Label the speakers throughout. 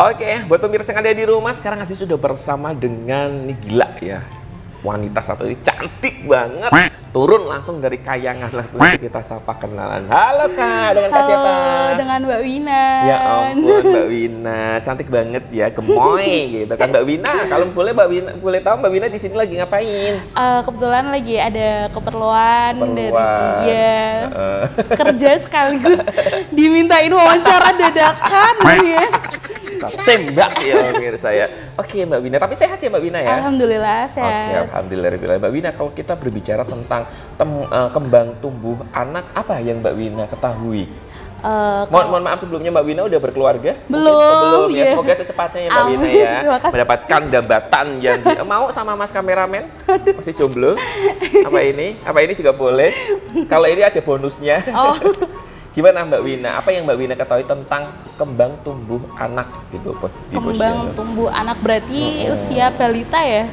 Speaker 1: Oke, buat pemirsa yang ada di rumah, sekarang Aziz sudah bersama dengan nih gila ya. Wanita satu ini cantik banget. Turun langsung dari kayangan, langsung kita sapa kenalan. Halo Kak, dengan Kak siapa?
Speaker 2: Dengan Mbak Wina.
Speaker 1: Ya ampun Mbak Wina, cantik banget ya, gemoy gitu kan Mbak Wina. Kalau boleh Mbak Wina, boleh tahu Mbak Wina di sini lagi ngapain?
Speaker 2: Kebetulan lagi ada keperluan dari kerja sekaligus dimintain wawancara dadakan ya.
Speaker 1: Tembak ya pemirsa ya. Oke Mbak Wina, tapi sehat ya Mbak Wina ya?
Speaker 2: Alhamdulillah sehat.
Speaker 1: Oke, alhamdulillah. Mbak Wina, kalau kita berbicara tentang kembang tumbuh anak, apa yang Mbak Wina ketahui? Mohon maaf sebelumnya Mbak Wina udah berkeluarga?
Speaker 2: Belum
Speaker 1: ya. Semoga secepatnya ya Mbak Wina ya mendapatkan jabatan yang mau sama Mas kameramen. Masih jomblo? Apa ini juga boleh. Kalau ini ada bonusnya. Gimana Mbak Wina? Apa yang Mbak Wina ketahui tentang kembang tumbuh anak gitu?
Speaker 2: Kembang tumbuh anak berarti usia balita ya?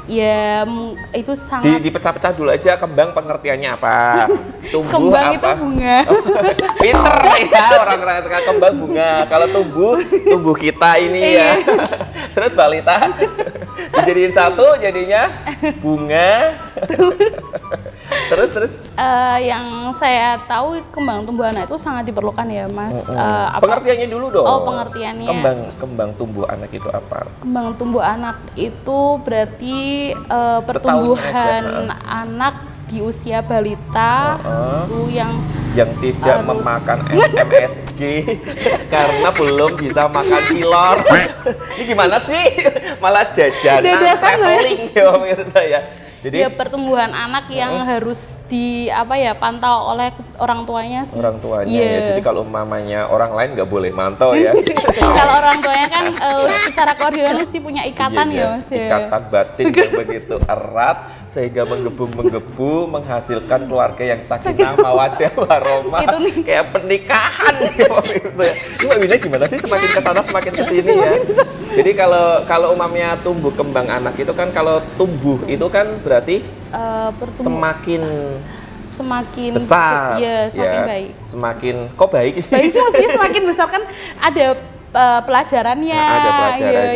Speaker 2: Ya itu sangat.
Speaker 1: Dipecah-pecah dulu aja kembang pengertiannya apa? Tumbuh
Speaker 2: kembang
Speaker 1: apa?
Speaker 2: Itu bunga.
Speaker 1: Pinter ya orang-orang sekarang, kembang bunga. Kalau tumbuh kita ini ya. Terus balita dijadiin satu jadinya bunga. Terus
Speaker 2: yang saya tahu kembang tumbuh anak itu sangat diperlukan ya Mas.
Speaker 1: Pengertiannya dulu dong.
Speaker 2: Oh, pengertiannya.
Speaker 1: Kembang tumbuh anak itu apa?
Speaker 2: Kembang tumbuh anak itu berarti pertumbuhan anak di usia balita itu yang
Speaker 1: tidak memakan MSG karena belum bisa makan cilor. Ini gimana sih? Malah jajanan traveling ya pemirsa ya. Jadi
Speaker 2: ya pertumbuhan anak yang harus pantau oleh orang tuanya sih.
Speaker 1: Orang tuanya ya. Jadi kalau mamanya orang lain nggak boleh mantau ya.
Speaker 2: Kalau orang tuanya kan secara keluarga mesti punya ikatan ya Mas.
Speaker 1: Ikatan batin yang begitu erat sehingga menggebu menghasilkan keluarga yang sakinah mawaddah warahmah. Kayak pernikahan ya pemirsa. Ini Mbak Wina gimana sih semakin ke sana semakin ke sini ya. Jadi kalau umamnya tumbuh kembang anak itu kan kalau tumbuh itu kan berarti semakin besar,
Speaker 2: semakin baik.
Speaker 1: Semakin kok baik sih?
Speaker 2: Baik sih, semakin besar kan ada pelajarannya,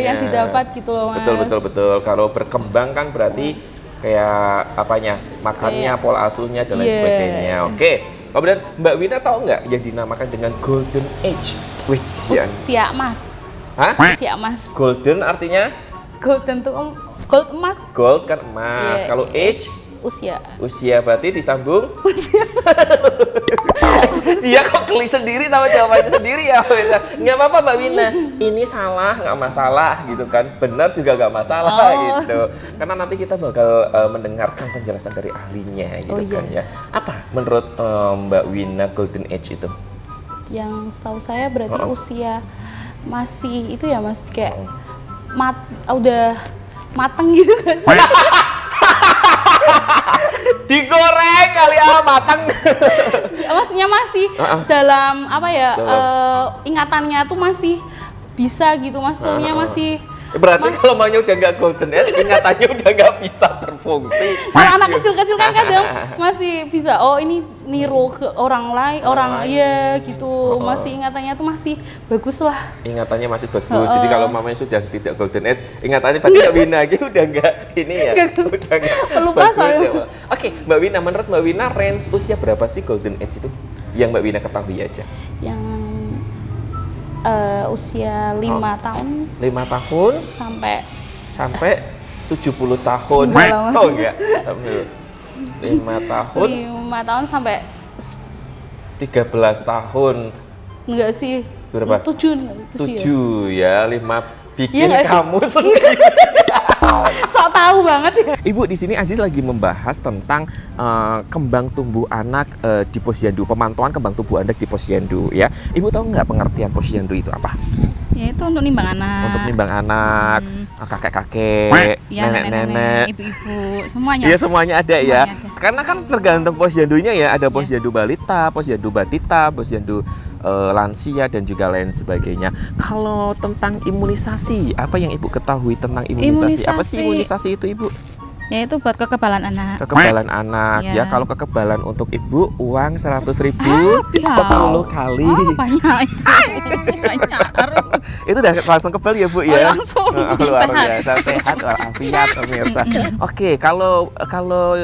Speaker 2: yang didapat gitu loh Mas.
Speaker 1: Betul. Kalau berkembang kan berarti kayak apanya? Makannya, pola asuhnya dan lain sebagainya. Oke. Kemudian Mbak Wina tahu nggak yang dinamakan dengan golden age?
Speaker 2: Usia emas.
Speaker 1: Hah?
Speaker 2: Usia emas.
Speaker 1: Golden artinya?
Speaker 2: Golden tuh gold emas.
Speaker 1: Gold kan emas. Kalau age? Usia berarti disambung? Dia kok geli sendiri sama jawabannya sendiri ya. Nggak apa-apa Mbak Wina. Ini salah nggak masalah gitu kan. Benar juga nggak masalah gitu. Karena nanti kita bakal mendengarkan penjelasan dari ahlinya gitu kan ya. Apa menurut Mbak Wina golden age itu?
Speaker 2: Yang setahu saya berarti usia masih itu ya Mas, kayak udah mateng gitu kan.
Speaker 1: Digoreng kali mateng.
Speaker 2: Maksudnya masih dalam ingatannya tuh masih bisa gitu, maksudnya masih.
Speaker 1: Berarti kalau maunya udah nggak golden age, ingatannya udah nggak bisa berfungsi.
Speaker 2: Kalau anak kecil-kecil kan kadang masih bisa, ini niru ke orang lain, gitu. Masih ingatannya tuh masih bagus lah.
Speaker 1: Ingatannya masih bagus. Jadi kalau mamanya sudah tidak golden age, ingatannya pasti Mbak Wina udah nggak ini ya. Udah nggak
Speaker 2: lupa soalnya.
Speaker 1: Oke, Mbak Wina, menurut Mbak Wina range usia berapa sih golden age itu? Yang Mbak Wina ketahui aja.
Speaker 2: Yang usia 5 tahun.
Speaker 1: 5 tahun sampai 70 tahun. Oh enggak. 5 tahun.
Speaker 2: 5 tahun sampai
Speaker 1: 13 tahun.
Speaker 2: Enggak sih.
Speaker 1: Berapa?
Speaker 2: 7
Speaker 1: ya. 5 bikin kamu sendiri.
Speaker 2: Sok tahu banget ya.
Speaker 1: Ibu, di sini Aziz lagi membahas tentang kembang tumbuh anak di posyandu, pemantauan kembang tumbuh anak di posyandu ya. Ibu tahu nggak pengertian posyandu itu apa?
Speaker 2: Ya itu untuk nimbang anak.
Speaker 1: Untuk nimbang anak, kakek-kakek, nenek-nenek,
Speaker 2: ibu-ibu, semuanya.
Speaker 1: Iya semuanya ada ya. Karena kan tergantung posyandunya ya, ada posyandu balita, posyandu batita, posyandu lansia dan juga lain sebagainya. Kalau tentang imunisasi, apa yang Ibu ketahui tentang imunisasi? Apa sih imunisasi itu Ibu?
Speaker 2: Ya itu buat kekebalan anak.
Speaker 1: Kekebalan anak ya. Kalau kekebalan untuk ibu uang 100.000 10 kali.
Speaker 2: Banyak itu. Banyak.
Speaker 1: Itu udah langsung kebal ya Bu ya.
Speaker 2: Langsung.
Speaker 1: Luar biasa sehat walafiat pemirsa. Oke, kalau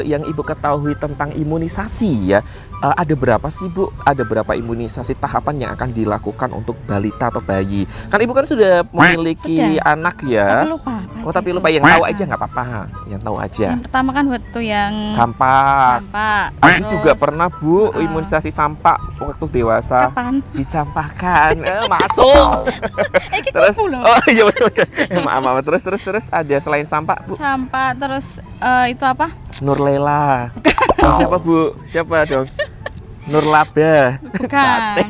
Speaker 1: yang ibu ketahui tentang imunisasi ya, ada berapa sih Bu? Ada berapa imunisasi tahapan yang akan dilakukan untuk balita atau bayi? Kan ibu kan sudah memiliki anak ya. Tapi lupa yang tahu aja nggak apa-apa. Yang tahu aja.
Speaker 2: Yang pertama kan waktu yang
Speaker 1: campak. Aziz juga pernah Bu imunisasi campak waktu dewasa.
Speaker 2: Kapan?
Speaker 1: Dicampakkan. Masuk. Terus oh iya betul. Maaf. Terus ada selain campak Bu?
Speaker 2: Campak terus itu apa?
Speaker 1: Nurlela. Oh, siapa Bu? Siapa dong? Nurlaba.
Speaker 2: Bukan.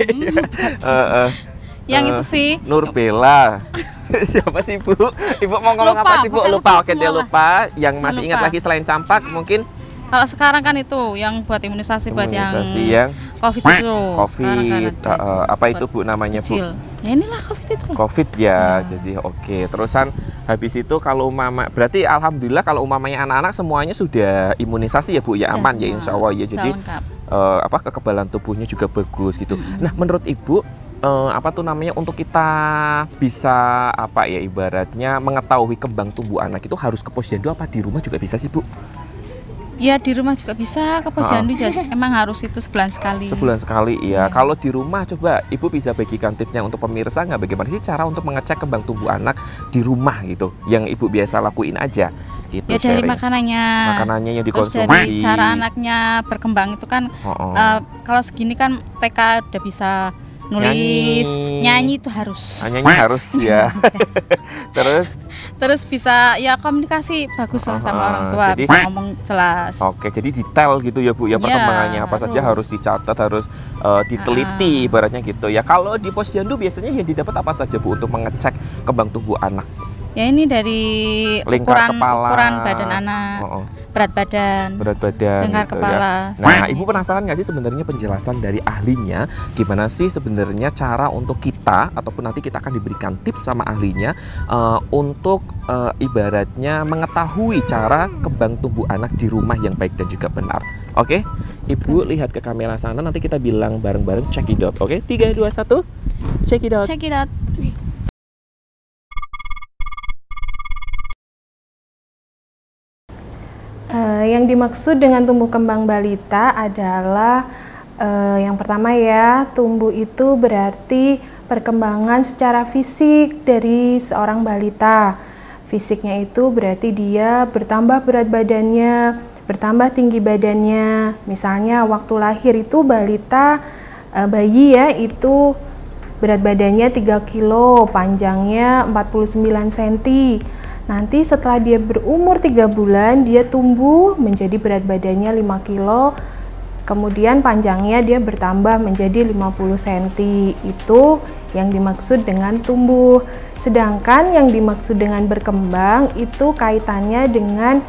Speaker 2: Yang itu sih.
Speaker 1: Nurbella. Siapa sih Bu? Ibu mau ngomong apa sih Bu? Lupa. Oke, dia lupa. Yang masih ingat lagi selain campak mungkin?
Speaker 2: Kalau sekarang kan itu yang buat imunisasi buat yang COVID itu.
Speaker 1: COVID. Apa itu Bu namanya Bu?
Speaker 2: Ya inilah COVID itu.
Speaker 1: COVID ya. Jadi oke. Terusan habis itu kalau berarti alhamdulillah kalau umpamanya anak-anak semuanya sudah imunisasi ya Bu ya, aman ya insya Allah ya. Jadi kekebalan tubuhnya juga bagus gitu. Nah menurut Ibu untuk kita bisa ibaratnya mengetahui kembang tubuh anak itu harus ke posyandu apa di rumah juga bisa sih Bu?
Speaker 2: Ya di rumah juga bisa, ke posyandu emang harus itu sebulan sekali.
Speaker 1: Sebulan sekali ya. Kalau di rumah coba Ibu bisa bagikan tipsnya untuk pemirsa nggak, bagaimana sih cara untuk mengecek kembang tubuh anak di rumah gitu, yang Ibu biasa lakuin aja gitu.
Speaker 2: Ya dari makanannya yang
Speaker 1: dikonsumsi.
Speaker 2: Terus dari cara anaknya berkembang itu kan kalau segini kan TK udah bisa nulis, nyanyi itu harus.
Speaker 1: Nyanyi harus ya. Terus
Speaker 2: bisa ya komunikasi bagus lah sama orang tua, jadi, bisa ngomong jelas.
Speaker 1: Oke, jadi detail gitu ya Bu ya, perkembangannya apa saja harus dicatat, harus diteliti ibaratnya gitu ya. Kalau di posyandu biasanya yang didapat apa saja Bu untuk mengecek kembang tubuh anak?
Speaker 2: Ya ini dari ukuran badan anak. Berat badan, lingkar
Speaker 1: gitu
Speaker 2: kepala.
Speaker 1: Ya. Nah, Ibu penasaran nggak sih sebenarnya penjelasan dari ahlinya gimana sih sebenarnya cara untuk kita ataupun nanti kita akan diberikan tips sama ahlinya untuk ibaratnya mengetahui cara kembang tubuh anak di rumah yang baik dan juga benar. Oke? Ibu lihat ke kamera sana, nanti kita bilang bareng-bareng check it out. Oke? 3 2 1. Check it out.
Speaker 2: Check it out.
Speaker 3: Yang dimaksud dengan tumbuh kembang balita adalah yang pertama ya, tumbuh itu berarti perkembangan secara fisik dari seorang balita. Fisiknya itu berarti dia bertambah berat badannya, bertambah tinggi badannya. Misalnya waktu lahir itu balita, bayi ya, itu berat badannya 3 kilo, panjangnya 49 cm. Nanti setelah dia berumur 3 bulan, dia tumbuh menjadi berat badannya 5 kilo, kemudian panjangnya dia bertambah menjadi 50 cm. Itu yang dimaksud dengan tumbuh. Sedangkan yang dimaksud dengan berkembang itu kaitannya dengan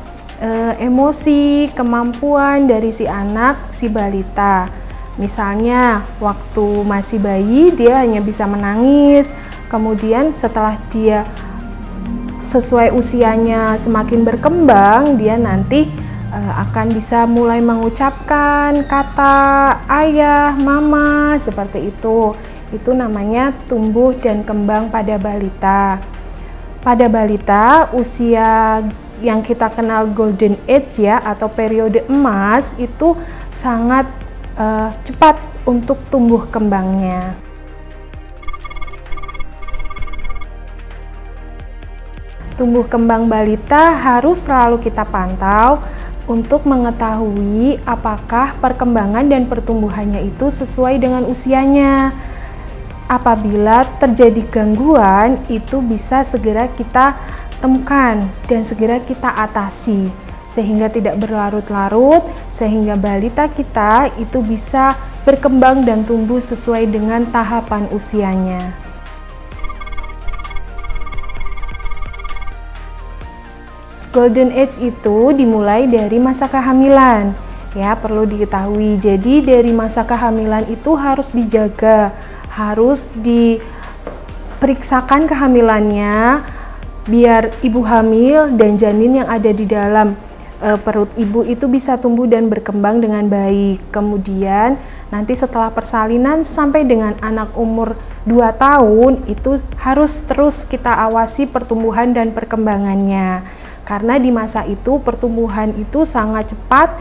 Speaker 3: emosi, kemampuan dari si anak, si balita. Misalnya waktu masih bayi dia hanya bisa menangis, kemudian setelah dia sesuai usianya semakin berkembang, dia nanti akan bisa mulai mengucapkan kata ayah, mama, seperti itu. Itu namanya tumbuh dan kembang pada balita. Pada balita, usia yang kita kenal golden age ya, atau periode emas, itu sangat cepat untuk tumbuh kembangnya. Tumbuh kembang balita harus selalu kita pantau untuk mengetahui apakah perkembangan dan pertumbuhannya itu sesuai dengan usianya. Apabila terjadi gangguan, itu bisa segera kita temukan dan segera kita atasi, sehingga tidak berlarut-larut, sehingga balita kita itu bisa berkembang dan tumbuh sesuai dengan tahapan usianya. Golden age itu dimulai dari masa kehamilan, ya perlu diketahui. Jadi dari masa kehamilan itu harus dijaga, harus diperiksakan kehamilannya, biar ibu hamil dan janin yang ada di dalam perut ibu itu bisa tumbuh dan berkembang dengan baik. Kemudian nanti setelah persalinan sampai dengan anak umur 2 tahun itu harus terus kita awasi pertumbuhan dan perkembangannya. Karena di masa itu pertumbuhan itu sangat cepat,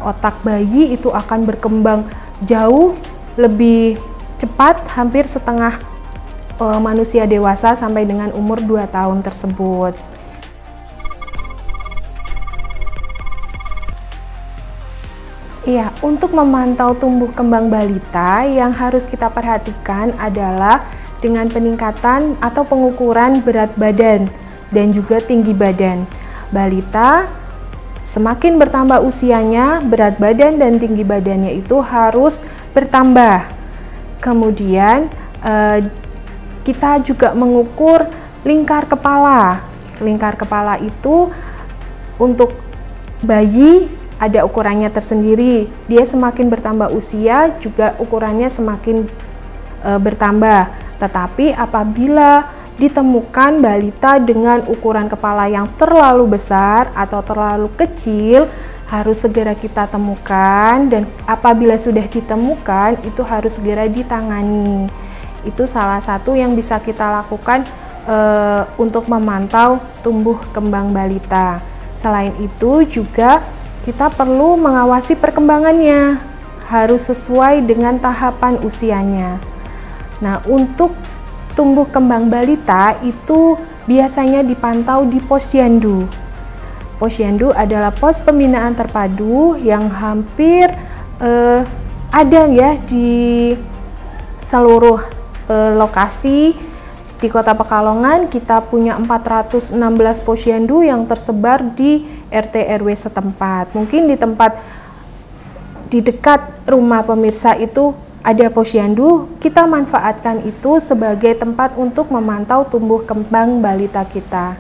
Speaker 3: otak bayi itu akan berkembang jauh lebih cepat, hampir setengah manusia dewasa sampai dengan umur 2 tahun tersebut. Iya, untuk memantau tumbuh kembang balita yang harus kita perhatikan adalah dengan peningkatan atau pengukuran berat badan dan juga tinggi badan. Balita semakin bertambah usianya, berat badan dan tinggi badannya itu harus bertambah. Kemudian kita juga mengukur lingkar kepala. Lingkar kepala itu untuk bayi ada ukurannya tersendiri. Dia semakin bertambah usia juga ukurannya semakin bertambah. Tetapi apabila ditemukan balita dengan ukuran kepala yang terlalu besar atau terlalu kecil, harus segera kita temukan, dan apabila sudah ditemukan itu harus segera ditangani. Itu salah satu yang bisa kita lakukan untuk memantau tumbuh kembang balita. Selain itu juga kita perlu mengawasi perkembangannya, harus sesuai dengan tahapan usianya. Nah, untuk tumbuh kembang balita itu biasanya dipantau di posyandu. Posyandu adalah pos pembinaan terpadu yang hampir ada ya di seluruh lokasi. Di Kota Pekalongan kita punya 416 posyandu yang tersebar di RT RW setempat. Mungkin di dekat rumah pemirsa itu ada posyandu, kita manfaatkan itu sebagai tempat untuk memantau tumbuh kembang balita kita.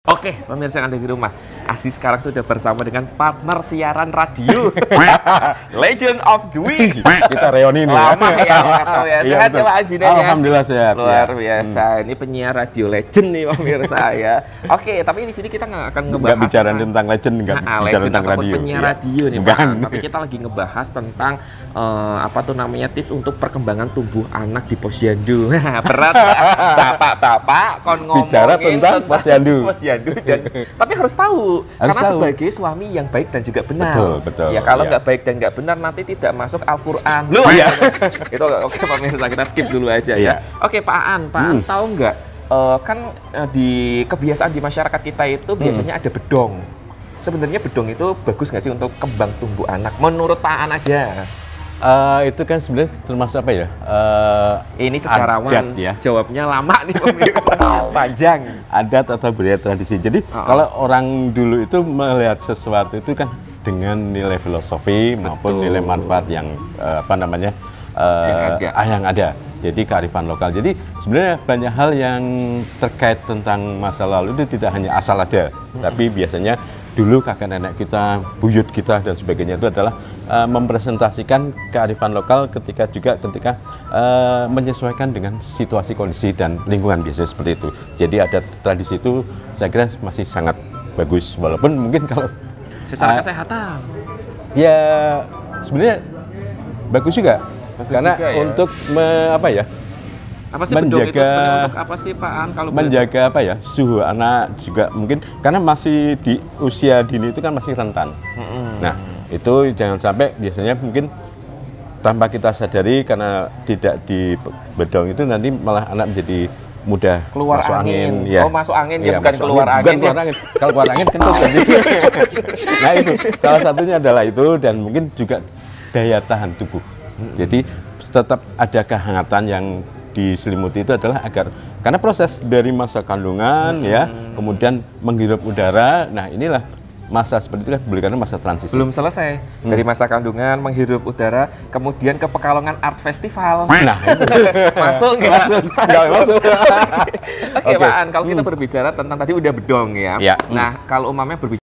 Speaker 1: Oke, pemirsa yang ada di rumah, Asi sekarang sudah bersama dengan partner siaran radio Legend of the Week.
Speaker 4: Kita reuni nih.
Speaker 1: Lama ya, nggak tahu ya. Sehat ya Pak Anjina ya?
Speaker 4: Alhamdulillah sehat.
Speaker 1: Luar biasa. Ini penyiar radio legend nih pemirsa ya. Oke, tapi di sini kita nggak akan ngebahas
Speaker 4: bicara tentang legend, nggak bicara tentang radio.
Speaker 1: Penyiar radio nih Pak. Tapi kita lagi ngebahas tentang apa tuh namanya, tips untuk perkembangan tubuh anak di posyandu. Berat bapak-bapak kon ngomongin
Speaker 4: bicara tentang posyandu.
Speaker 1: Dan tapi harus tahu karena sebagai suami yang baik dan juga benar.
Speaker 4: Betul.
Speaker 1: Ya kalau nggak baik dan nggak benar nanti tidak masuk Al-Qur'an. Loh ya. Itu oke pemirsa, kita skip dulu aja ya. Oke Pak An tahu nggak kan di kebiasaan di masyarakat kita itu biasanya ada bedong. Sebenarnya bedong itu bagus nggak sih untuk kembang tumbuh anak? Menurut Pak An aja.
Speaker 4: Itu kan sebenarnya termasuk apa ya?
Speaker 1: Ini sejarawan
Speaker 4: adat, ya.
Speaker 1: Jawabnya lama nih pemirsa. Panjang.
Speaker 4: Adat atau budaya tradisi. Jadi kalau orang dulu itu melihat sesuatu itu kan dengan nilai filosofi maupun nilai manfaat yang yang ada. Jadi kearifan lokal. Jadi sebenarnya banyak hal yang terkait tentang masa lalu itu tidak hanya asal ada, tapi biasanya dulu kakek nenek kita, buyut kita dan sebagainya itu adalah mempresentasikan kearifan lokal ketika menyesuaikan dengan situasi kondisi dan lingkungan, biasanya seperti itu. Jadi ada tradisi itu saya kira masih sangat bagus, walaupun mungkin kalau
Speaker 1: secara kesehatan
Speaker 4: ya sebenarnya bagus juga. Karena juga, ya? Untuk
Speaker 1: apa sih bedong itu sebenarnya untuk apa sih Pak An? Kalau
Speaker 4: menjaga suhu anak juga mungkin karena masih di usia dini itu kan masih rentan. Nah itu jangan sampai biasanya mungkin tanpa kita sadari karena tidak di bedong itu nanti malah anak menjadi mudah
Speaker 1: keluar
Speaker 4: masuk angin.
Speaker 1: Ya. Oh masuk angin ya, bukan keluar angin.
Speaker 4: Bukan keluar angin. Kalau keluar angin kentut jadi. Nah itu salah satunya adalah itu, dan mungkin juga daya tahan tubuh. Jadi tetap ada kehangatan yang diselimuti itu adalah agar karena proses dari masa kandungan kemudian menghirup udara. Nah inilah masa seperti itu kan karena masa transisi.
Speaker 1: Belum selesai dari masa kandungan, menghirup udara, kemudian ke Pekalongan Art Festival.
Speaker 4: Nah
Speaker 1: masuk nggak? Masuk. Oke Pak An, kalau kita berbicara tentang tadi udah bedong ya. Nah kalau umumnya berbicara